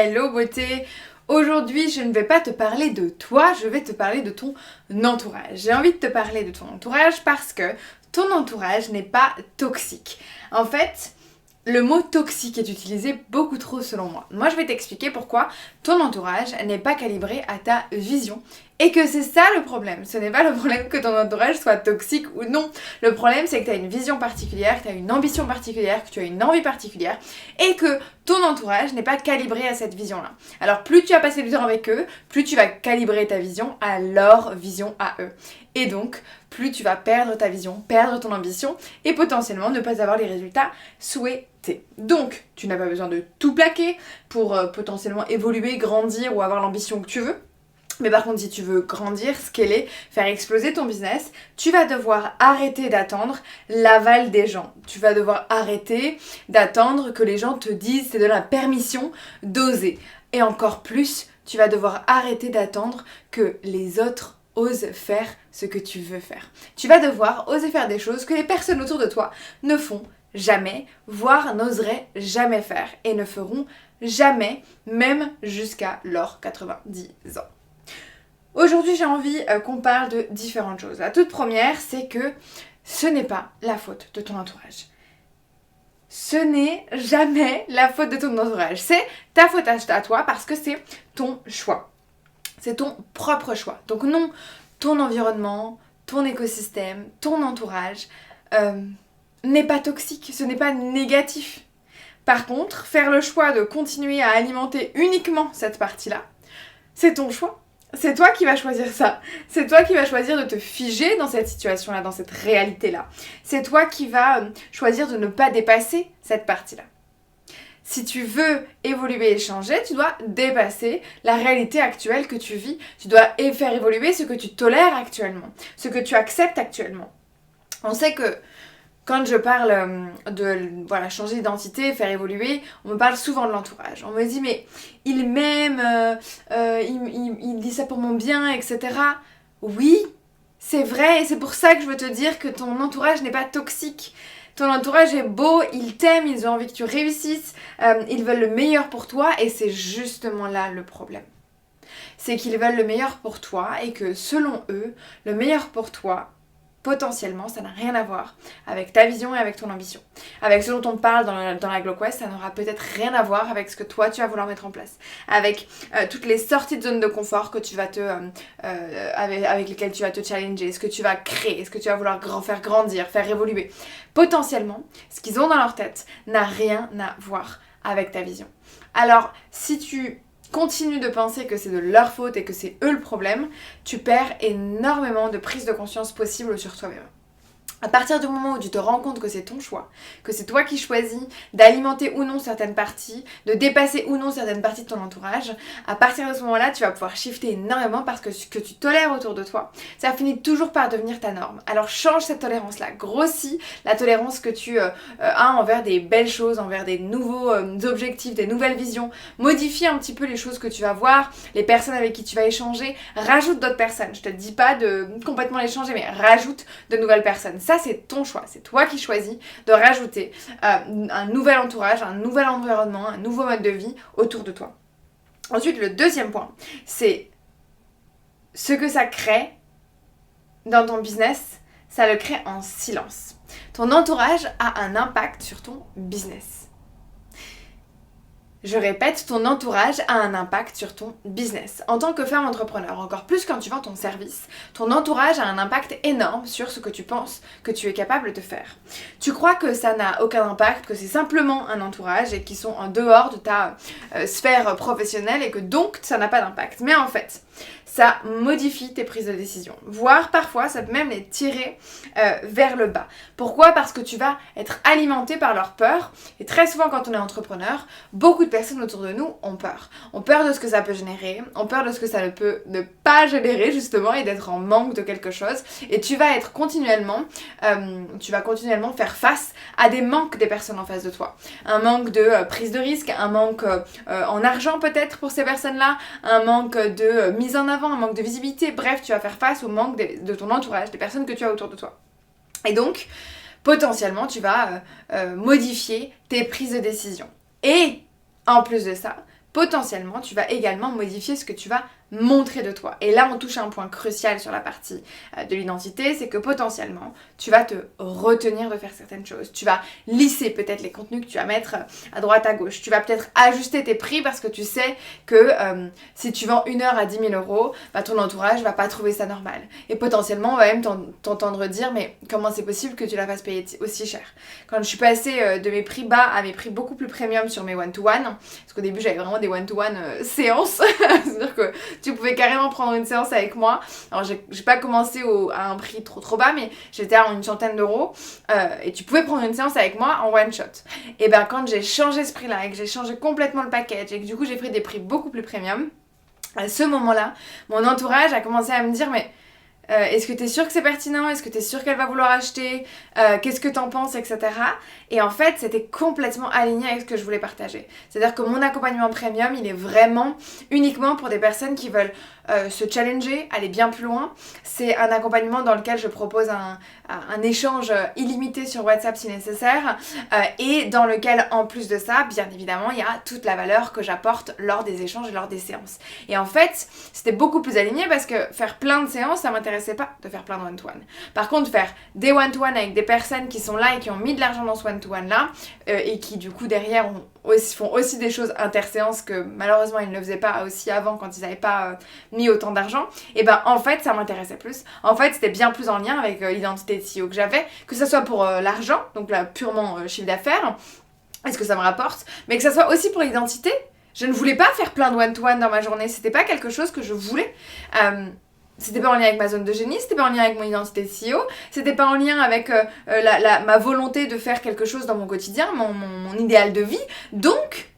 Hello beauté! Aujourd'hui, je ne vais pas te parler de toi, je vais te parler de ton entourage. J'ai envie de te parler de ton entourage parce que ton entourage n'est pas toxique. En fait, le mot toxique est utilisé beaucoup trop selon moi. Moi, je vais t'expliquer pourquoi ton entourage n'est pas calibré à ta vision et que c'est ça le problème. Ce n'est pas le problème que ton entourage soit toxique ou non. Le problème, c'est que tu as une vision particulière, que tu as une ambition particulière, que tu as une envie particulière et que ton entourage n'est pas calibré à cette vision-là. Alors, plus tu vas passer du temps avec eux, plus tu vas calibrer ta vision à leur vision à eux. Et donc, plus tu vas perdre ta vision, perdre ton ambition et potentiellement ne pas avoir les résultats souhaités. Donc, tu n'as pas besoin de tout plaquer pour potentiellement évoluer, grandir ou avoir l'ambition que tu veux. Mais par contre, si tu veux grandir, scaler, faire exploser ton business, tu vas devoir arrêter d'attendre l'aval des gens. Tu vas devoir arrêter d'attendre que les gens te disent, te donnent la permission d'oser. Et encore plus, tu vas devoir arrêter d'attendre que les autres osent faire ce que tu veux faire. Tu vas devoir oser faire des choses que les personnes autour de toi ne font jamais, voire n'oseraient jamais faire et ne feront jamais, même jusqu'à leurs 90 ans. Aujourd'hui, j'ai envie qu'on parle de différentes choses. La toute première, c'est que ce n'est pas la faute de ton entourage. Ce n'est jamais la faute de ton entourage. C'est ta faute à toi parce que c'est ton choix. C'est ton propre choix. Donc non, ton environnement, ton écosystème, ton entourage n'est pas toxique, ce n'est pas négatif. Par contre, faire le choix de continuer à alimenter uniquement cette partie-là, c'est ton choix. C'est toi qui vas choisir ça. C'est toi qui vas choisir de te figer dans cette situation-là, dans cette réalité-là. C'est toi qui vas choisir de ne pas dépasser cette partie-là. Si tu veux évoluer et changer, tu dois dépasser la réalité actuelle que tu vis. Tu dois faire évoluer ce que tu tolères actuellement, ce que tu acceptes actuellement. On sait que quand je parle de changer d'identité, faire évoluer, on me parle souvent de l'entourage. On me dit mais il m'aime, il dit ça pour mon bien, etc. Oui, c'est vrai et c'est pour ça que je veux te dire que ton entourage n'est pas toxique. Ton entourage est beau, ils t'aiment, ils ont envie que tu réussisses, ils veulent le meilleur pour toi et c'est justement là le problème. C'est qu'ils veulent le meilleur pour toi et que selon eux, le meilleur pour toi, potentiellement, ça n'a rien à voir avec ta vision et avec ton ambition. Avec ce dont on parle dans la GlowQuest, ça n'aura peut-être rien à voir avec ce que toi tu vas vouloir mettre en place. Avec toutes les sorties de zone de confort que tu vas avec lesquelles tu vas te challenger, ce que tu vas créer, ce que tu vas vouloir faire grandir, faire évoluer. Potentiellement, ce qu'ils ont dans leur tête n'a rien à voir avec ta vision. Alors, si tu continue de penser que c'est de leur faute et que c'est eux le problème, tu perds énormément de prise de conscience possible sur toi-même. À partir du moment où tu te rends compte que c'est ton choix, que c'est toi qui choisis d'alimenter ou non certaines parties, de dépasser ou non certaines parties de ton entourage, à partir de ce moment-là, tu vas pouvoir shifter énormément parce que ce que tu tolères autour de toi, ça finit toujours par devenir ta norme. Alors change cette tolérance-là, grossis la tolérance que tu as envers des belles choses, envers des nouveaux objectifs, des nouvelles visions, modifie un petit peu les choses que tu vas voir, les personnes avec qui tu vas échanger, rajoute d'autres personnes. Je te dis pas de complètement les changer, mais rajoute de nouvelles personnes. Ça, c'est ton choix. C'est toi qui choisis de rajouter un nouvel entourage, un nouvel environnement, un nouveau mode de vie autour de toi. Ensuite, le deuxième point, c'est ce que ça crée dans ton business, ça le crée en silence. Ton entourage a un impact sur ton business. Je répète, ton entourage a un impact sur ton business. En tant que femme entrepreneur, encore plus quand tu vends ton service, ton entourage a un impact énorme sur ce que tu penses que tu es capable de faire. Tu crois que ça n'a aucun impact, que c'est simplement un entourage et qu'ils sont en dehors de ta sphère professionnelle et que donc ça n'a pas d'impact. Mais en fait, ça modifie tes prises de décision. Voire parfois, ça peut même les tirer vers le bas. Pourquoi ? Parce que tu vas être alimenté par leur peur. Et très souvent, quand on est entrepreneur, beaucoup de personnes autour de nous ont peur. Ont peur de ce que ça peut générer, ont peur de ce que ça ne peut ne pas générer justement et d'être en manque de quelque chose. Et tu vas être continuellement faire face à des manques des personnes en face de toi. Un manque de prise de risque, un manque en argent peut-être pour ces personnes-là, un manque de mise en avant, un manque de visibilité. Bref, tu vas faire face au manque de ton entourage, des personnes que tu as autour de toi. Et donc, potentiellement, tu vas modifier tes prises de décision. Et en plus de ça, potentiellement, tu vas également modifier ce que tu vas montrer de toi. Et là, on touche à un point crucial sur la partie de l'identité, c'est que potentiellement, tu vas te retenir de faire certaines choses. Tu vas lisser peut-être les contenus que tu vas mettre à droite, à gauche. Tu vas peut-être ajuster tes prix parce que tu sais que si tu vends 1 heure à 10 000 euros, bah, ton entourage va pas trouver ça normal. Et potentiellement, on va même t'entendre dire, mais comment c'est possible que tu la fasses payer aussi cher? Quand je suis passée de mes prix bas à mes prix beaucoup plus premium sur mes one-to-one, parce qu'au début, j'avais vraiment des one-to-one séances, c'est-à-dire que tu pouvais carrément prendre une séance avec moi. Alors j'ai pas commencé à un prix trop bas, mais j'étais à une centaine d'euros et tu pouvais prendre une séance avec moi en one shot. Et ben quand j'ai changé ce prix-là et que j'ai changé complètement le package et que du coup j'ai pris des prix beaucoup plus premium, à ce moment-là, mon entourage a commencé à me dire mais est-ce que t'es sûre que c'est pertinent? Est-ce que t'es sûre qu'elle va vouloir acheter? Qu'est-ce que t'en penses, etc. Et en fait, c'était complètement aligné avec ce que je voulais partager. C'est-à-dire que mon accompagnement premium, il est vraiment uniquement pour des personnes qui veulent se challenger, aller bien plus loin. C'est un accompagnement dans lequel je propose un échange illimité sur WhatsApp si nécessaire et dans lequel, en plus de ça, bien évidemment, il y a toute la valeur que j'apporte lors des échanges et lors des séances. Et en fait, c'était beaucoup plus aligné parce que faire plein de séances, ça m'intéressait pas de faire plein de one-to-one. Par contre, faire des one-to-one avec des personnes qui sont là et qui ont mis de l'argent dans ce one-to-one là et qui du coup derrière font aussi des choses inter-séances que malheureusement ils ne le faisaient pas aussi avant quand ils n'avaient pas mis autant d'argent, et ben en fait ça m'intéressait plus. En fait c'était bien plus en lien avec l'identité de CEO que j'avais, que ce soit pour l'argent, donc là purement chiffre d'affaires, est-ce que ça me rapporte, mais que ça soit aussi pour l'identité. Je ne voulais pas faire plein de one-to-one dans ma journée, c'était pas quelque chose que je voulais. C'était pas en lien avec ma zone de génie, c'était pas en lien avec mon identité de CEO, c'était pas en lien avec ma volonté de faire quelque chose dans mon quotidien, mon idéal de vie. Donc,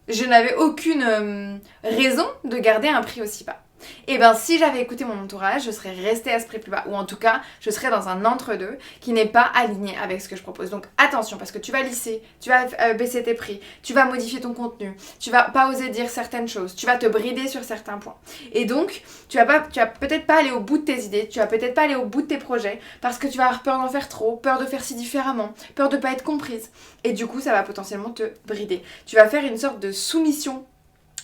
je n'avais aucune raison de garder un prix aussi bas. Et ben si j'avais écouté mon entourage, je serais restée à ce prix plus bas. Ou en tout cas, je serais dans un entre-deux qui n'est pas aligné avec ce que je propose. Donc attention, parce que tu vas lisser, tu vas baisser tes prix, tu vas modifier ton contenu, tu vas pas oser dire certaines choses, tu vas te brider sur certains points. Et donc, tu vas peut-être pas aller au bout de tes idées, tu vas peut-être pas aller au bout de tes projets, parce que tu vas avoir peur d'en faire trop, peur de faire si différemment, peur de pas être comprise. Et du coup, ça va potentiellement te brider. Tu vas faire une sorte de soumission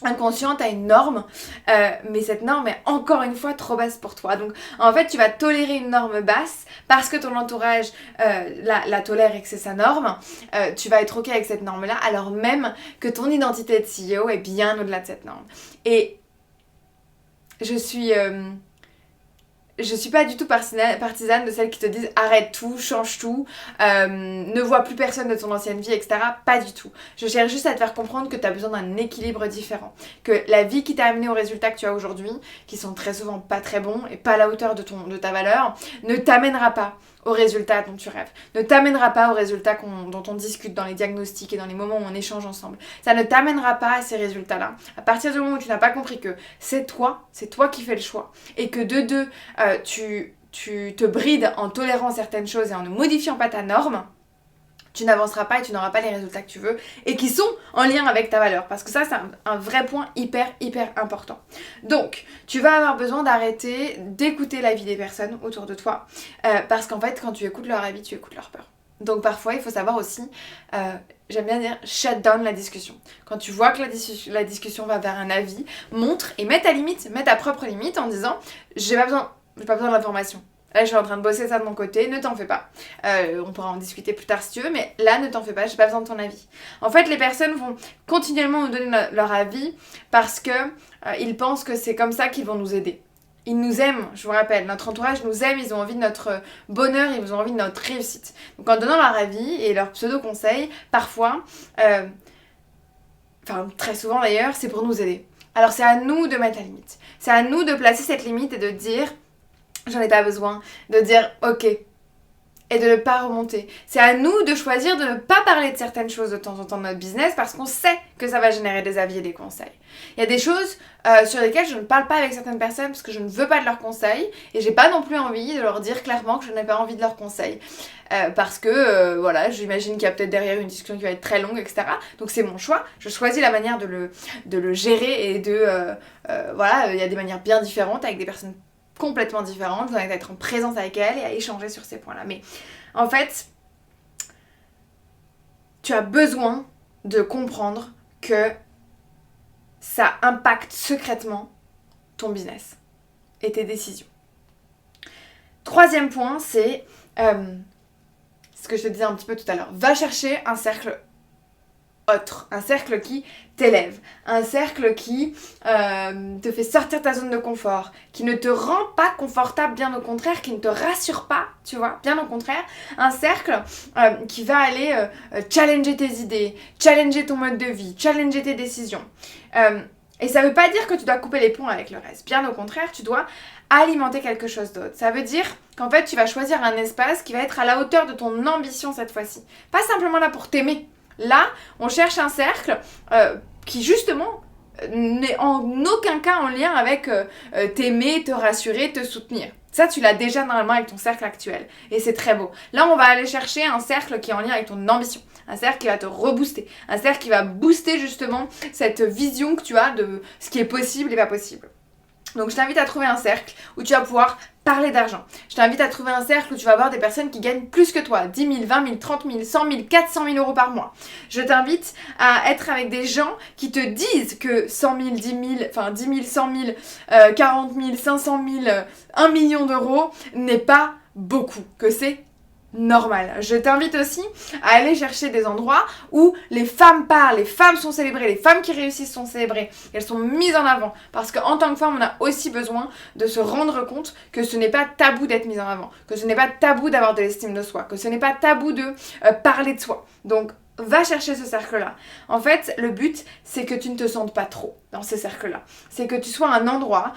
inconsciente à une norme, mais cette norme est encore une fois trop basse pour toi. Donc en fait tu vas tolérer une norme basse parce que ton entourage la tolère et que c'est sa norme. Tu vas être ok avec cette norme là alors même que ton identité de CEO est bien au-delà de cette norme. Et je suis pas du tout partisane de celles qui te disent arrête tout, change tout, ne vois plus personne de ton ancienne vie, etc. Pas du tout. Je cherche juste à te faire comprendre que tu as besoin d'un équilibre différent. Que la vie qui t'a amené aux résultats que tu as aujourd'hui, qui sont très souvent pas très bons et pas à la hauteur de ta valeur, ne t'amènera pas aux résultats dont tu rêves. Ne t'amènera pas aux résultats dont on discute dans les diagnostics et dans les moments où on échange ensemble. Ça ne t'amènera pas à ces résultats-là. À partir du moment où tu n'as pas compris que c'est toi qui fais le choix et que de deux, tu te brides en tolérant certaines choses et en ne modifiant pas ta norme, tu n'avanceras pas et tu n'auras pas les résultats que tu veux et qui sont en lien avec ta valeur. Parce que ça, c'est un vrai point hyper important. Donc, tu vas avoir besoin d'arrêter d'écouter l'avis des personnes autour de toi. Parce qu'en fait, quand tu écoutes leur avis, tu écoutes leur peur. Donc parfois, il faut savoir aussi, j'aime bien dire, shut down la discussion. Quand tu vois que la discussion va vers un avis, montre et mets ta propre limite en disant j'ai pas besoin de l'information. Là, je suis en train de bosser ça de mon côté, ne t'en fais pas. On pourra en discuter plus tard si tu veux, mais là, ne t'en fais pas, j'ai pas besoin de ton avis. En fait, les personnes vont continuellement nous donner leur avis parce que ils pensent que c'est comme ça qu'ils vont nous aider. Ils nous aiment, je vous rappelle, notre entourage nous aime, ils ont envie de notre bonheur, ils ont envie de notre réussite. Donc en donnant leur avis et leurs pseudo-conseils, parfois, très souvent d'ailleurs, c'est pour nous aider. Alors c'est à nous de mettre la limite. C'est à nous de placer cette limite et de dire j'en ai pas besoin, de dire ok et de ne pas remonter. C'est à nous de choisir de ne pas parler de certaines choses de temps en temps de notre business parce qu'on sait que ça va générer des avis et des conseils. Il y a des choses sur lesquelles je ne parle pas avec certaines personnes parce que je ne veux pas de leurs conseils et j'ai pas non plus envie de leur dire clairement que je n'ai pas envie de leurs conseils. Parce que voilà, j'imagine qu'il y a peut-être derrière une discussion qui va être très longue, etc. Donc c'est mon choix, je choisis la manière de le gérer et voilà, il y a des manières bien différentes avec des personnes complètement différentes, vous allez être en présence avec elle et à échanger sur ces points-là. Mais en fait, tu as besoin de comprendre que ça impacte secrètement ton business et tes décisions. Troisième point, c'est ce que je te disais un petit peu tout à l'heure. Va chercher un cercle autre, un cercle qui t'élève, un cercle qui te fait sortir de ta zone de confort, qui ne te rend pas confortable, bien au contraire, qui ne te rassure pas, tu vois, bien au contraire, un cercle qui va aller challenger tes idées, challenger ton mode de vie, challenger tes décisions. Et ça veut pas dire que tu dois couper les ponts avec le reste, bien au contraire, tu dois alimenter quelque chose d'autre. Ça veut dire qu'en fait, tu vas choisir un espace qui va être à la hauteur de ton ambition cette fois-ci. Pas simplement là pour t'aimer. Là, on cherche un cercle qui justement n'est en aucun cas en lien avec t'aimer, te rassurer, te soutenir. Ça, tu l'as déjà normalement avec ton cercle actuel. Et c'est très beau. Là, on va aller chercher un cercle qui est en lien avec ton ambition. Un cercle qui va te rebooster. Un cercle qui va booster justement cette vision que tu as de ce qui est possible et pas possible. Donc je t'invite à trouver un cercle où tu vas pouvoir parler d'argent. Je t'invite à trouver un cercle où tu vas avoir des personnes qui gagnent plus que toi, 10 000, 20 000, 30 000, 100 000, 400 000 euros par mois. Je t'invite à être avec des gens qui te disent que 100 000, 10 000, enfin 10 000, 100 000, 40 000, 500 000, 1 million d'euros n'est pas beaucoup, que c'est normal. Je t'invite aussi à aller chercher des endroits où les femmes parlent, les femmes sont célébrées, les femmes qui réussissent sont célébrées, elles sont mises en avant. Parce qu'en tant que femme, on a aussi besoin de se rendre compte que ce n'est pas tabou d'être mise en avant, que ce n'est pas tabou d'avoir de l'estime de soi, que ce n'est pas tabou de parler de soi. Donc, va chercher ce cercle-là. En fait, le but, c'est que tu ne te sentes pas trop dans ce cercle-là. C'est que tu sois un endroit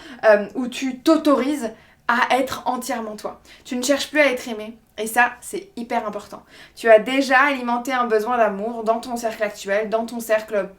où tu t'autorises à être entièrement toi. Tu ne cherches plus à être aimé. Et ça, c'est hyper important. Tu as déjà alimenté un besoin d'amour dans ton cercle actuel, dans ton cercle,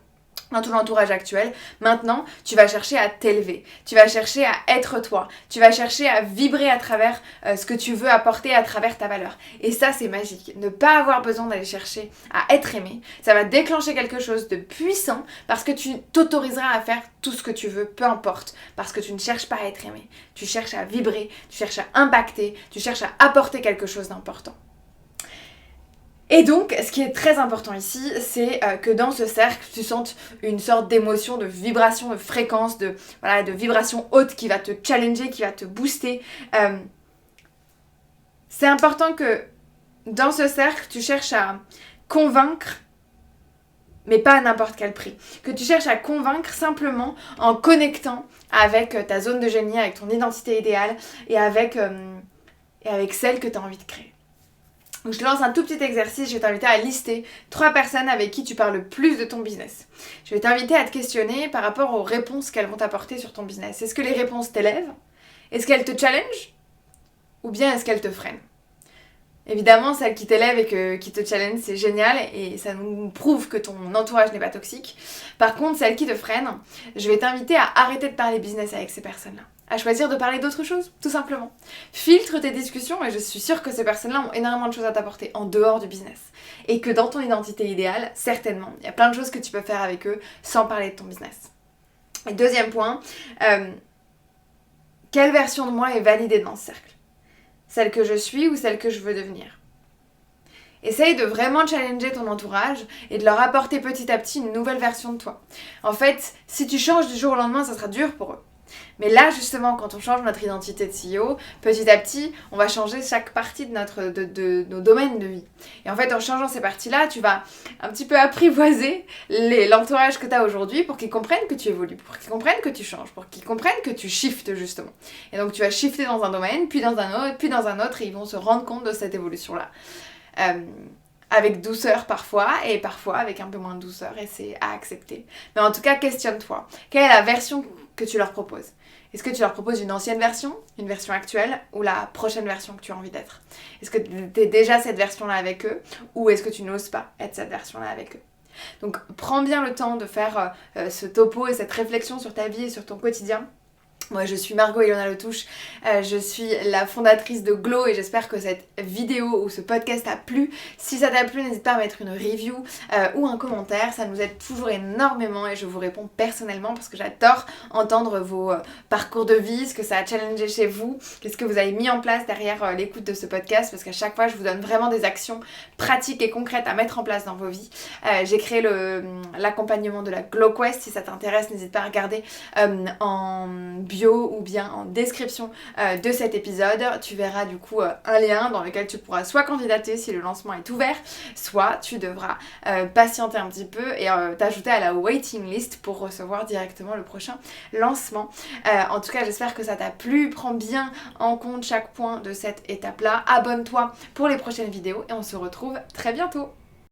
dans ton entourage actuel. Maintenant, tu vas chercher à t'élever. Tu vas chercher à être toi. Tu vas chercher à vibrer à travers ce que tu veux apporter à travers ta valeur. Et ça, c'est magique. Ne pas avoir besoin d'aller chercher à être aimé, ça va déclencher quelque chose de puissant parce que tu t'autoriseras à faire tout ce que tu veux, peu importe. Parce que tu ne cherches pas à être aimé. Tu cherches à vibrer, tu cherches à impacter, tu cherches à apporter quelque chose d'important. Et donc, ce qui est très important ici, c'est que dans ce cercle, tu sentes une sorte d'émotion, de vibration, de fréquence, de vibration haute qui va te challenger, qui va te booster. C'est important que dans ce cercle, tu cherches à convaincre, mais pas à n'importe quel prix. Que tu cherches à convaincre simplement en connectant avec ta zone de génie, avec ton identité idéale et avec celle que tu as envie de créer. Donc je te lance un tout petit exercice, je vais t'inviter à lister 3 personnes avec qui tu parles le plus de ton business. Je vais t'inviter à te questionner par rapport aux réponses qu'elles vont t'apporter sur ton business. Est-ce que les réponses t'élèvent? Est-ce qu'elles te challengent? Ou bien est-ce qu'elles te freinent? Évidemment, celles qui t'élèvent et qui te challenge, c'est génial et ça nous prouve que ton entourage n'est pas toxique. Par contre, celles qui te freinent, je vais t'inviter à arrêter de parler business avec ces personnes-là. À choisir de parler d'autre chose, tout simplement. Filtre tes discussions et je suis sûre que ces personnes-là ont énormément de choses à t'apporter en dehors du business. Et que dans ton identité idéale, certainement, il y a plein de choses que tu peux faire avec eux sans parler de ton business. Et deuxième point, quelle version de moi est validée dans ce cercle? Celle que je suis ou celle que je veux devenir? Essaye de vraiment challenger ton entourage et de leur apporter petit à petit une nouvelle version de toi. En fait, si tu changes du jour au lendemain, ça sera dur pour eux. Mais là, justement, quand on change notre identité de CEO, petit à petit, on va changer chaque partie de nos domaines de vie. Et en fait, en changeant ces parties-là, tu vas un petit peu apprivoiser l'entourage que tu as aujourd'hui pour qu'ils comprennent que tu évolues, pour qu'ils comprennent que tu changes, pour qu'ils comprennent que tu shiftes, justement. Et donc, tu vas shifter dans un domaine, puis dans un autre, puis dans un autre, et ils vont se rendre compte de cette évolution-là. Avec douceur parfois, et parfois avec un peu moins de douceur, et c'est à accepter. Mais en tout cas, questionne-toi. Quelle est la version que tu leur proposes? Est-ce que tu leur proposes une ancienne version, une version actuelle, ou la prochaine version que tu as envie d'être? Est-ce que tu es déjà cette version-là avec eux, ou est-ce que tu n'oses pas être cette version-là avec eux? Donc prends bien le temps de faire ce topo et cette réflexion sur ta vie et sur ton quotidien. Moi je suis Margot Ilona Letouche, je suis la fondatrice de Glow et j'espère que cette vidéo ou ce podcast t'a plu. Si ça t'a plu, n'hésite pas à mettre une review ou un commentaire, ça nous aide toujours énormément et je vous réponds personnellement parce que j'adore entendre vos parcours de vie, ce que ça a challengé chez vous, qu'est-ce que vous avez mis en place derrière l'écoute de ce podcast, parce qu'à chaque fois je vous donne vraiment des actions pratiques et concrètes à mettre en place dans vos vies. J'ai créé l'accompagnement de la Glow Quest, si ça t'intéresse n'hésite pas à regarder en bio ou bien en description de cet épisode. Tu verras du coup un lien dans lequel tu pourras soit candidater si le lancement est ouvert, soit tu devras patienter un petit peu et t'ajouter à la waiting list pour recevoir directement le prochain lancement. En tout cas, j'espère que ça t'a plu. Prends bien en compte chaque point de cette étape-là. Abonne-toi pour les prochaines vidéos et on se retrouve très bientôt.